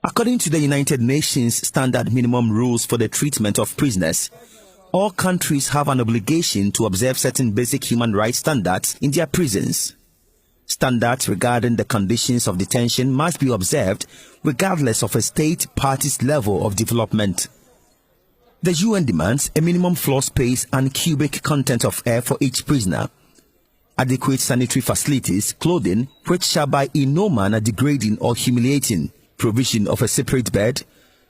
According to the United Nations Standard Minimum Rules for the Treatment of Prisoners, all countries have an obligation to observe certain basic human rights standards in their prisons. Standards regarding the conditions of detention must be observed regardless of a state party's level of development. The UN demands a minimum floor space and cubic content of air for each prisoner, adequate sanitary facilities, clothing which shall by in no manner degrading or humiliating, provision of a separate bed,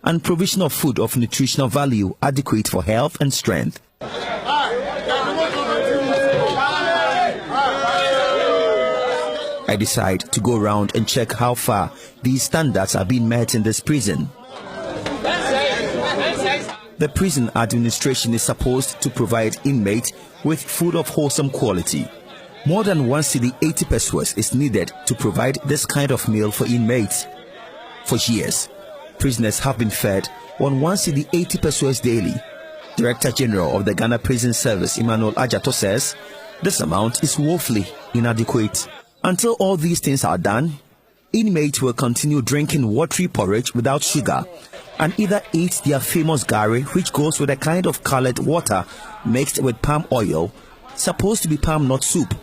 and provision of food of nutritional value adequate for health and strength. I decide to go around and check how far these standards are being met in this prison. The prison administration is supposed to provide inmates with food of wholesome quality. More than 1 cedi 80 pesos is needed to provide this kind of meal for inmates. For years, prisoners have been fed on 1 cedi 80 pesos daily. Director General of the Ghana Prison Service, Emmanuel Ajato, says this amount is woefully inadequate. Until all these things are done, inmates will continue drinking watery porridge without sugar and either eat their famous gari, which goes with a kind of colored water mixed with palm oil, supposed to be palm nut soup,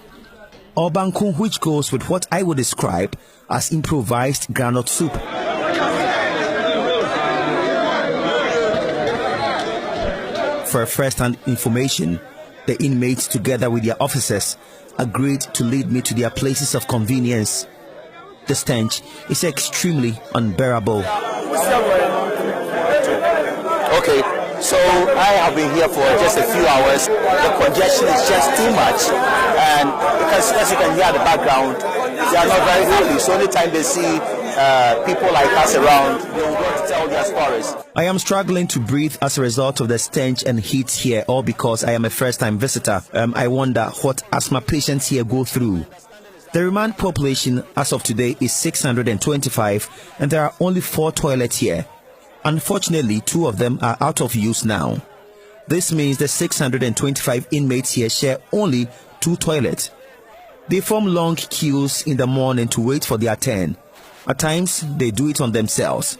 or bankung, which goes with what I would describe as improvised groundnut soup. For first-hand information, the inmates, together with their officers, agreed to lead me to their places of convenience. The stench is extremely unbearable. Okay, so I have been here for just a few hours. The congestion is just too much, and because as you can hear the background, they are not very happy. So anytime they see people like us around, they will go to tell their stories. I am struggling to breathe as a result of the stench and heat here, all because I am a first-time visitor. I wonder what asthma patients here go through. The remand population as of today is 625, and there are only 4 toilets here. Unfortunately, 2 of them are out of use now. This means the 625 inmates here share only 2 toilets. They form long queues in the morning to wait for their turn. At times, they do it on themselves.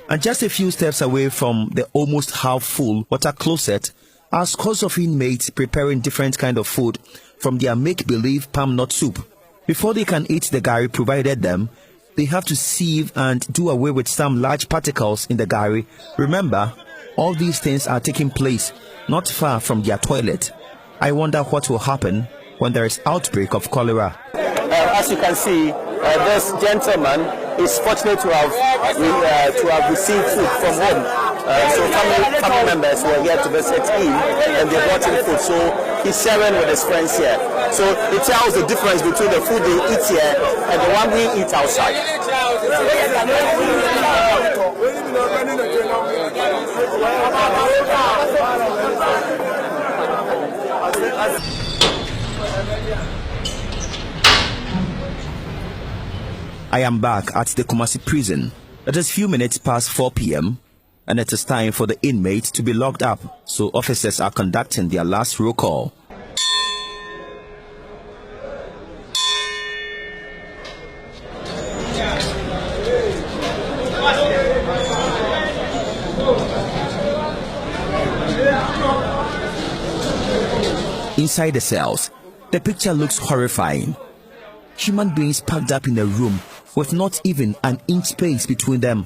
And just a few steps away from the almost half-full water closet are scores of inmates preparing different kind of food from their make-believe palm nut soup. Before they can eat the gari provided them, they have to sieve and do away with some large particles in the gari. Remember, all these things are taking place not far from their toilet. I wonder what will happen when there is outbreak of cholera. As you can see, this gentleman is fortunate to have received food from home. So family members were here to visit him, and they brought him food. So he's sharing with his friends here. So it tells the difference between the food they eat here and the one we eat outside. I am back at the Kumasi prison. It is few minutes past 4 p.m. and it is time for the inmates to be locked up, so officers are conducting their last roll call. Inside the cells, the picture looks horrifying. Human beings packed up in a room with not even an inch space between them.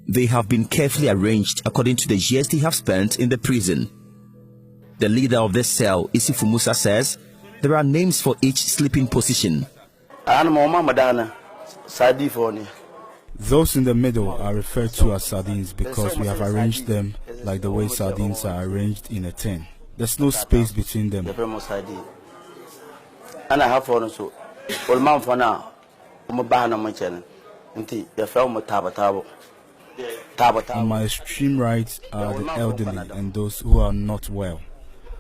They have been carefully arranged according to the years they have spent in the prison. The leader of this cell, Isifu Musa, says there are names for each sleeping position. Those in the middle are referred to as sardines because we have arranged them like the way sardines are arranged in a tin. There's no space between them. On my extreme right are the elderly and those who are not well.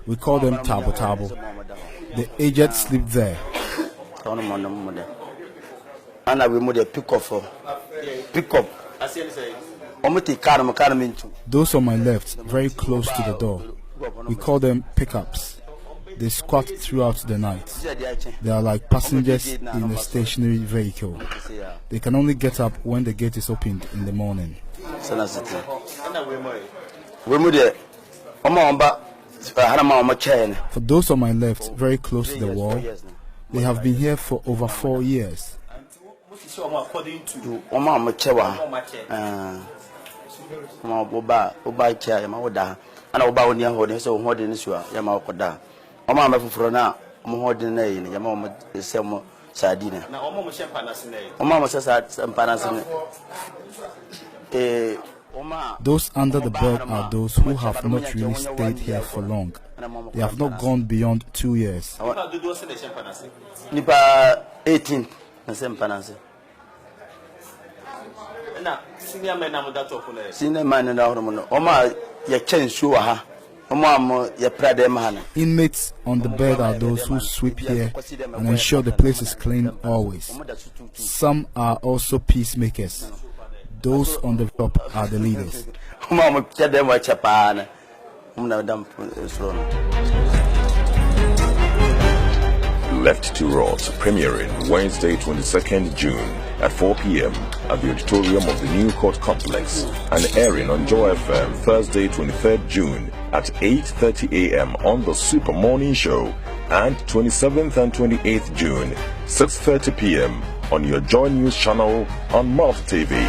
We call them tabo. The aged sleep there. And I will move the pick up. Those on my left, very close to the door, we call them pickups. They squat throughout the night. They are like passengers in a stationary vehicle. They can only get up when the gate is opened in the morning. For those on my left, very close to the wall, they have been here for over 4 years. Those under the bed are those who have not really stayed here for long. They have not gone beyond 2 years. 18. Senior man in the Oma, ya change you ha. Inmates on the bed are those who sweep here and ensure the place is clean always. Some are also peacemakers. Those on the top are the leaders. Left to Rot, premiering Wednesday 22nd June at 4 p.m. at the auditorium of the New Court Complex, and airing on Joy FM Thursday 23rd June at 8:30 a.m. on the Super Morning Show, and 27th and 28th June 6:30 p.m. on your Joy News channel on Mouth TV.